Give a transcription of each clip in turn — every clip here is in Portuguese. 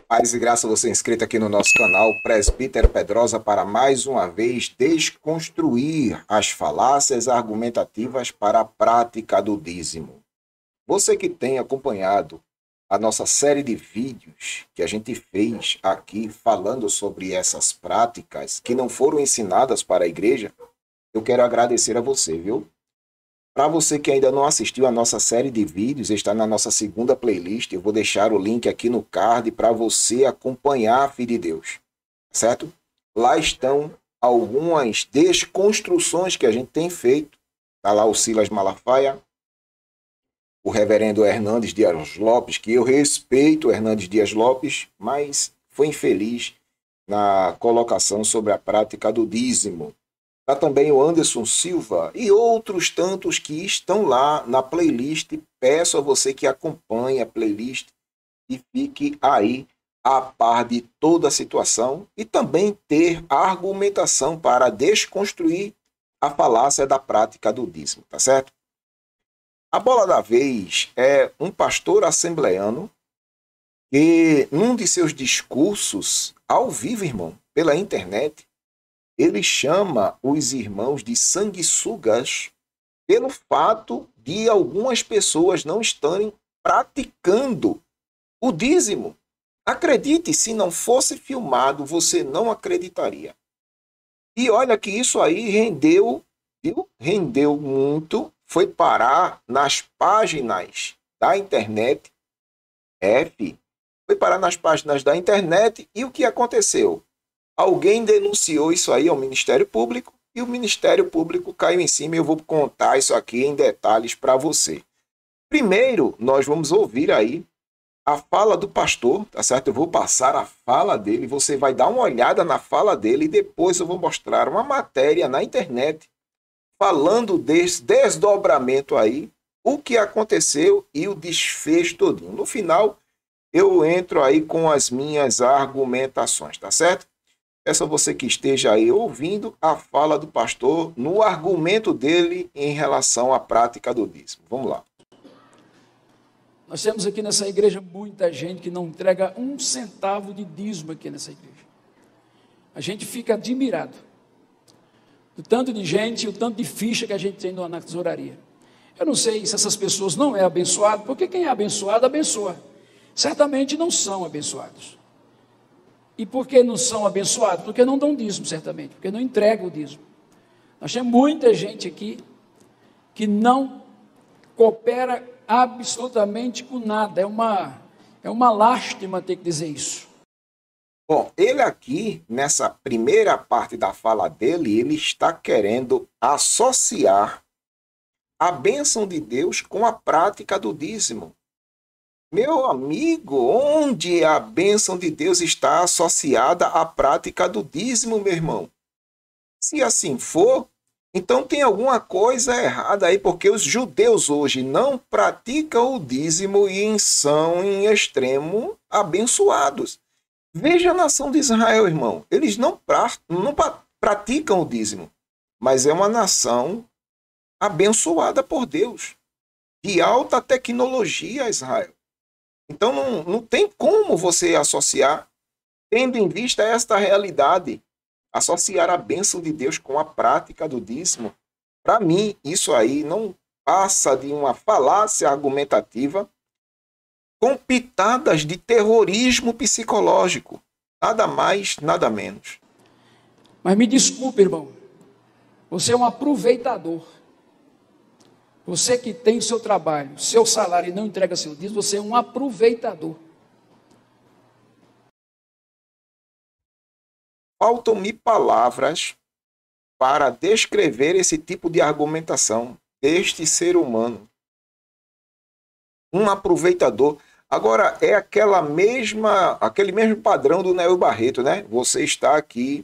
Paz e graça, você inscrito aqui no nosso canal Presbítero Pedrosa para mais uma vez desconstruir as falácias argumentativas para a prática do dízimo. Você que tem acompanhado a nossa série de vídeos que a gente fez aqui falando sobre essas práticas que não foram ensinadas para a igreja, eu quero agradecer a você, viu? Para você que ainda não assistiu a nossa série de vídeos, está na nossa segunda playlist. Eu vou deixar o link aqui no card para você acompanhar, filho de Deus. Certo? Lá estão algumas desconstruções que a gente tem feito. Está lá o Silas Malafaia, o reverendo Hernandes Dias Lopes, que eu respeito o Hernandes Dias Lopes, mas foi infeliz na colocação sobre a prática do dízimo. Está também o Anderson Silva e outros tantos que estão lá na playlist. Peço a você que acompanhe a playlist e fique aí a par de toda a situação e também ter argumentação para desconstruir a falácia da prática do dízimo, tá certo? A bola da vez é um pastor assembleano que, num de seus discursos ao vivo, irmão, pela internet, ele chama os irmãos de sanguessugas pelo fato de algumas pessoas não estarem praticando o dízimo. Acredite, se não fosse filmado, você não acreditaria. E olha que isso aí rendeu, viu? Rendeu muito, foi parar nas páginas da internet. Foi parar nas páginas da internet e o que aconteceu? Alguém denunciou isso aí ao Ministério Público e o Ministério Público caiu em cima e eu vou contar isso aqui em detalhes para você. Primeiro, nós vamos ouvir aí a fala do pastor, tá certo? Eu vou passar a fala dele, você vai dar uma olhada na fala dele e depois eu vou mostrar uma matéria na internet falando desse desdobramento aí, o que aconteceu e o desfecho todinho. No final, eu entro aí com as minhas argumentações, tá certo? Peço a você que esteja aí ouvindo a fala do pastor no argumento dele em relação à prática do dízimo. Vamos lá. Nós temos aqui nessa igreja muita gente que não entrega um centavo de dízimo aqui nessa igreja. A gente fica admirado do tanto de gente, o tanto de ficha que a gente tem na tesouraria. Eu não sei se essas pessoas não é abençoado, porque quem é abençoado, abençoa. Certamente não são abençoados. E por que não são abençoados? Porque não dão dízimo, certamente, porque não entregam o dízimo. Nós temos muita gente aqui que não coopera absolutamente com nada. É uma lástima ter que dizer isso. Bom, ele aqui, nessa primeira parte da fala dele, ele está querendo associar a bênção de Deus com a prática do dízimo. Meu amigo, onde a bênção de Deus está associada à prática do dízimo, meu irmão? Se assim for, então tem alguma coisa errada aí, porque os judeus hoje não praticam o dízimo e são em extremo abençoados. Veja a nação de Israel, irmão. Eles não praticam o dízimo, mas é uma nação abençoada por Deus, de alta tecnologia, Israel. Então não tem como você associar, tendo em vista esta realidade, associar a bênção de Deus com a prática do dízimo. Para mim, isso aí não passa de uma falácia argumentativa com pitadas de terrorismo psicológico. Nada mais, nada menos. Mas me desculpe, irmão, você é um aproveitador. Você que tem o seu trabalho, seu salário e não entrega seu dízimo, você é um aproveitador. Faltam-me palavras para descrever esse tipo de argumentação deste ser humano. Um aproveitador. Agora, é aquele mesmo padrão do Neo Barreto, né? Você está aqui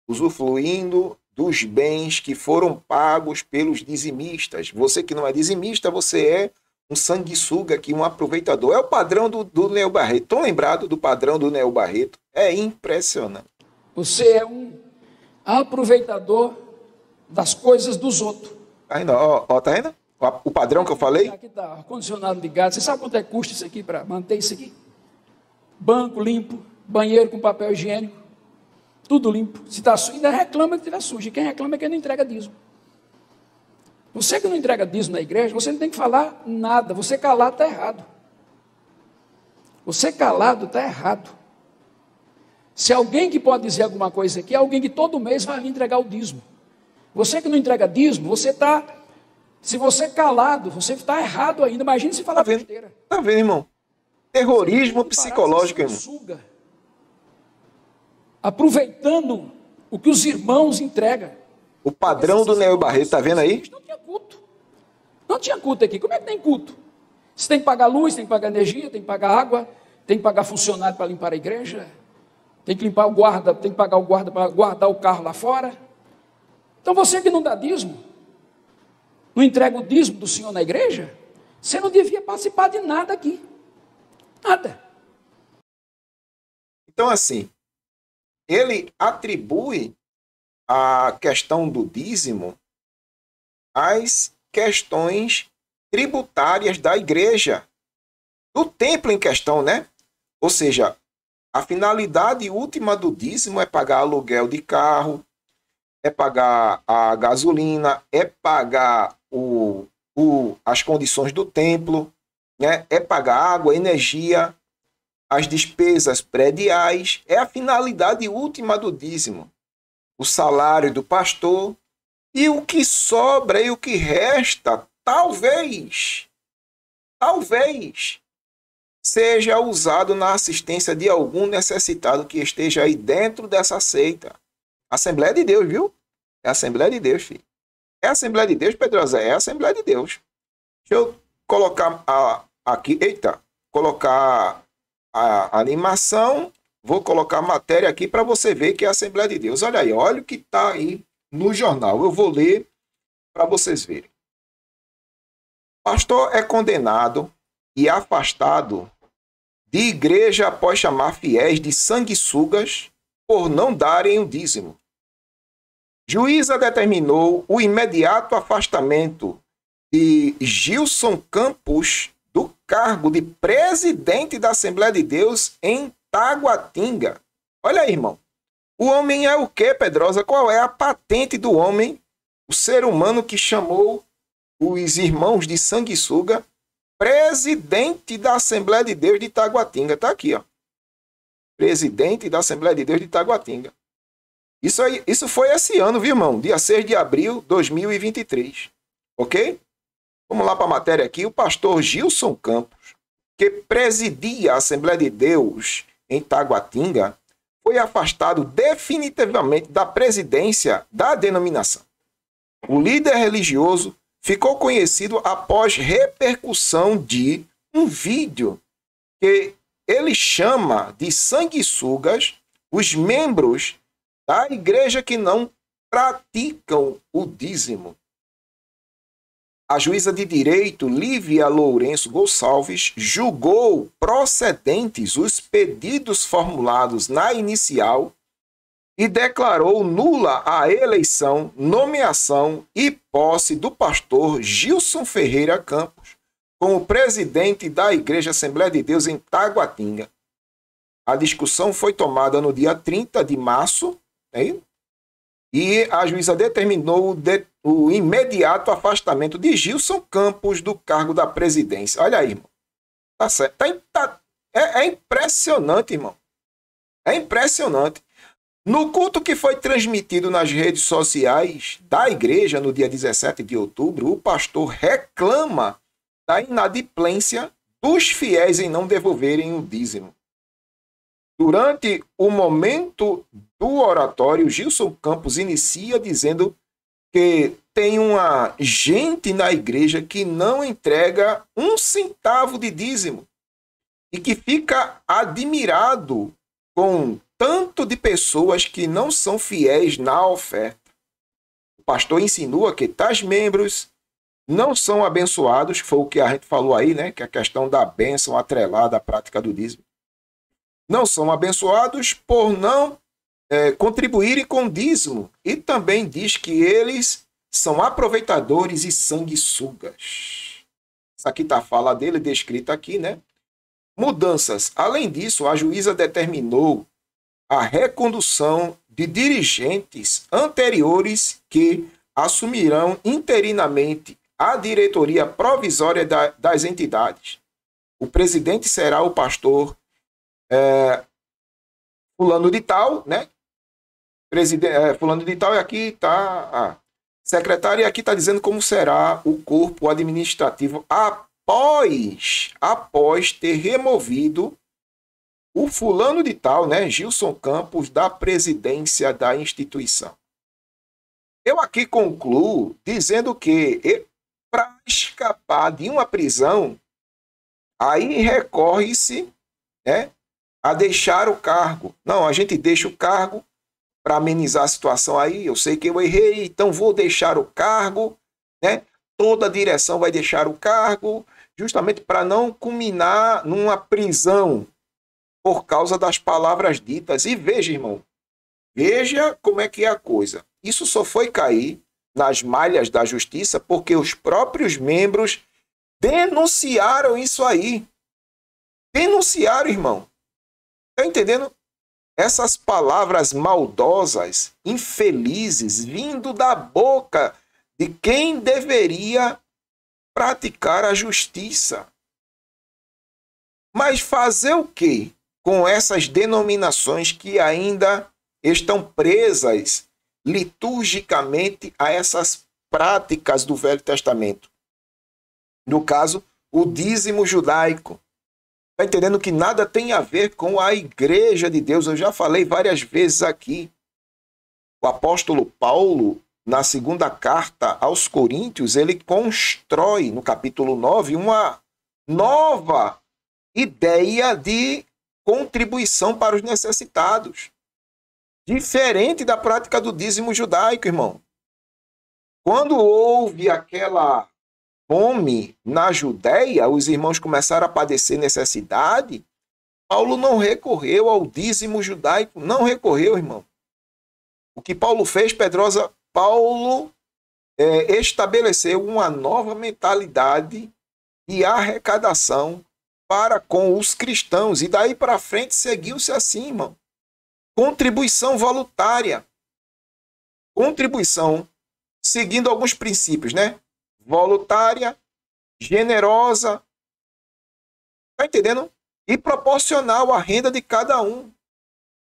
usufruindo dos bens que foram pagos pelos dizimistas. Você que não é dizimista, você é um sanguessuga aqui, um aproveitador. É o padrão do Neo Barreto. Estão lembrados do padrão do Neo Barreto? É impressionante. Você é um aproveitador das coisas dos outros. Tá indo, ó, tá indo? O padrão que eu falei? Aqui está, ar-condicionado ligado. Você sabe quanto é que custa isso aqui para manter isso aqui? Banco limpo, banheiro com papel higiênico, tudo limpo. Se está sujo, ainda reclama que está sujo. E quem reclama é quem não entrega dízimo. Você que não entrega dízimo na igreja, você não tem que falar nada. Você calado está errado. Você calado está errado. Se alguém que pode dizer alguma coisa aqui, é alguém que todo mês vai vir entregar o dízimo. Você que não entrega dízimo, você está... Se você calado, você está errado ainda. Imagina se falar besteira. Tá vendo, irmão? Terrorismo psicológico, irmão. Suga, aproveitando o que os irmãos entregam. O padrão do Neo Barreto, tá vendo aí? Não tinha culto. Não tinha culto aqui. Como é que tem culto? Você tem que pagar luz, tem que pagar energia, tem que pagar água, tem que pagar funcionário para limpar a igreja, tem que limpar o guarda, tem que pagar o guarda para guardar o carro lá fora. Então você que não dá dízimo, não entrega o dízimo do Senhor na igreja, você não devia participar de nada aqui. Nada. Então, assim, ele atribui a questão do dízimo às questões tributárias da igreja, do templo em questão, né? Ou seja, a finalidade última do dízimo é pagar aluguel de carro, é pagar a gasolina, é pagar as condições do templo, né? É pagar água, energia, as despesas prediais. É a finalidade última do dízimo. O salário do pastor. E o que sobra e o que resta, talvez seja usado na assistência de algum necessitado que esteja aí dentro dessa seita. Assembleia de Deus, viu? É a Assembleia de Deus, filho. É a Assembleia de Deus, Pedrosa? É a Assembleia de Deus. Deixa eu colocar aqui, colocar a animação, vou colocar a matéria aqui para você ver que é a Assembleia de Deus. Olha aí, olha o que está aí no jornal. Eu vou ler para vocês verem. Pastor é condenado e afastado de igreja após chamar fiéis de sanguessugas por não darem o dízimo. Juíza determinou o imediato afastamento de Gilson Campos do cargo de presidente da Assembleia de Deus em Taguatinga. Olha aí, irmão. O homem é o quê, Pedrosa? Qual é a patente do homem? O ser humano que chamou os irmãos de sanguessuga, presidente da Assembleia de Deus de Taguatinga. Está aqui, ó. Presidente da Assembleia de Deus de Taguatinga. Isso foi esse ano, viu, irmão? Dia 6 de abril de 2023. Ok? Vamos lá para a matéria aqui. O pastor Gilson Campos, que presidia a Assembleia de Deus em Taguatinga, foi afastado definitivamente da presidência da denominação. O líder religioso ficou conhecido após repercussão de um vídeo que ele chama de sanguessugas os membros da igreja que não praticam o dízimo. A juíza de direito Lívia Lourenço Gonçalves julgou procedentes os pedidos formulados na inicial e declarou nula a eleição, nomeação e posse do pastor Gilson Ferreira Campos como presidente da Igreja Assembleia de Deus em Taguatinga. A discussão foi tomada no dia 30 de março, e a juíza determinou o imediato afastamento de Gilson Campos do cargo da presidência. Olha aí, irmão. Tá certo. É impressionante, irmão. É impressionante. No culto que foi transmitido nas redes sociais da igreja no dia 17 de outubro, o pastor reclama da inadimplência dos fiéis em não devolverem o dízimo. Durante o momento do oratório, Gilson Campos inicia dizendo que tem uma gente na igreja que não entrega um centavo de dízimo e que fica admirado com tanto de pessoas que não são fiéis na oferta. O pastor insinua que tais membros não são abençoados, foi o que a gente falou aí, né? Que é a questão da bênção atrelada à prática do dízimo. Não são abençoados por não contribuírem com dízimo. E também diz que eles são aproveitadores e sanguessugas. Isso aqui está a fala dele, descrita aqui, né? Mudanças. Além disso, a juíza determinou a recondução de dirigentes anteriores que assumirão interinamente a diretoria provisória das entidades. O presidente será o pastor fulano de tal, né? Fulano de tal, e aqui está secretário, e aqui está dizendo como será o corpo administrativo após ter removido o fulano de tal, né, Gilson Campos, da presidência da instituição. Eu aqui concluo dizendo que, para escapar de uma prisão, aí recorre-se, né, a deixar o cargo. Não, a gente deixa o cargo para amenizar a situação aí. Eu sei que eu errei, então vou deixar o cargo, né? Toda a direção vai deixar o cargo, justamente para não culminar numa prisão por causa das palavras ditas. E veja, irmão, veja como é que é a coisa. Isso só foi cair nas malhas da justiça porque os próprios membros denunciaram isso aí. Denunciaram, irmão. Está entendendo? Essas palavras maldosas, infelizes, vindo da boca de quem deveria praticar a justiça. Mas fazer o quê com essas denominações que ainda estão presas liturgicamente a essas práticas do Velho Testamento? No caso, o dízimo judaico. Está entendendo que nada tem a ver com a igreja de Deus? Eu já falei várias vezes aqui. O apóstolo Paulo, na segunda carta aos Coríntios, ele constrói, no capítulo 9, uma nova ideia de contribuição para os necessitados. Diferente da prática do dízimo judaico, irmão. Quando houve aquela fome na Judéia, os irmãos começaram a padecer necessidade, Paulo não recorreu ao dízimo judaico, não recorreu, irmão. O que Paulo fez, Pedrosa, Paulo estabeleceu uma nova mentalidade de arrecadação para com os cristãos, e daí para frente seguiu-se assim, irmão. Contribuição voluntária. Contribuição seguindo alguns princípios, né? Voluntária, generosa, tá entendendo? E proporcional à renda de cada um.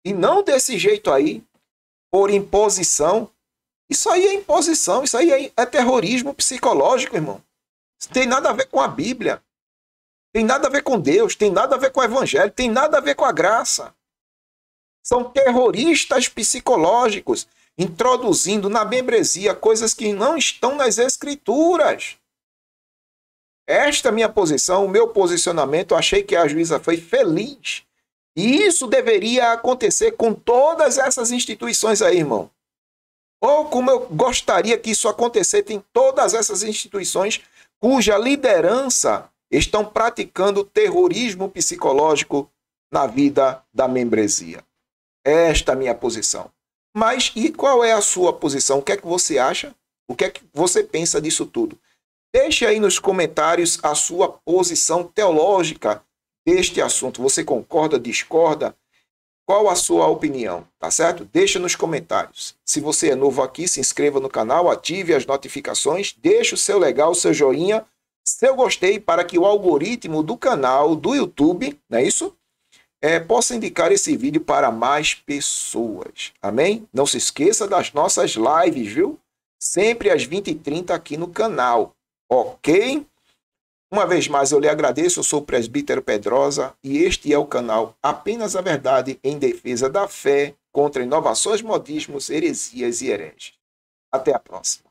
E não desse jeito aí, por imposição. Isso aí é imposição, isso aí é terrorismo psicológico, irmão. Isso tem nada a ver com a Bíblia. Tem nada a ver com Deus, tem nada a ver com o Evangelho, tem nada a ver com a graça. São terroristas psicológicos, introduzindo na membresia coisas que não estão nas Escrituras. Esta é a minha posição, o meu posicionamento. Eu achei que a juíza foi feliz. E isso deveria acontecer com todas essas instituições aí, irmão. Ou como eu gostaria que isso acontecesse em todas essas instituições cuja liderança estão praticando terrorismo psicológico na vida da membresia. Esta é a minha posição. Mas e qual é a sua posição? O que é que você acha? O que é que você pensa disso tudo? Deixe aí nos comentários a sua posição teológica deste assunto. Você concorda, discorda? Qual a sua opinião? Tá certo? Deixa nos comentários. Se você é novo aqui, se inscreva no canal, ative as notificações, deixe o seu legal, o seu joinha, seu gostei, para que o algoritmo do canal do YouTube, não é isso? Possa indicar esse vídeo para mais pessoas. Amém? Não se esqueça das nossas lives, viu? Sempre às 20h30 aqui no canal. Ok? Uma vez mais eu lhe agradeço. Eu sou o presbítero Pedrosa e este é o canal Apenas a Verdade em Defesa da Fé contra inovações, modismos, heresias e hereges. Até a próxima.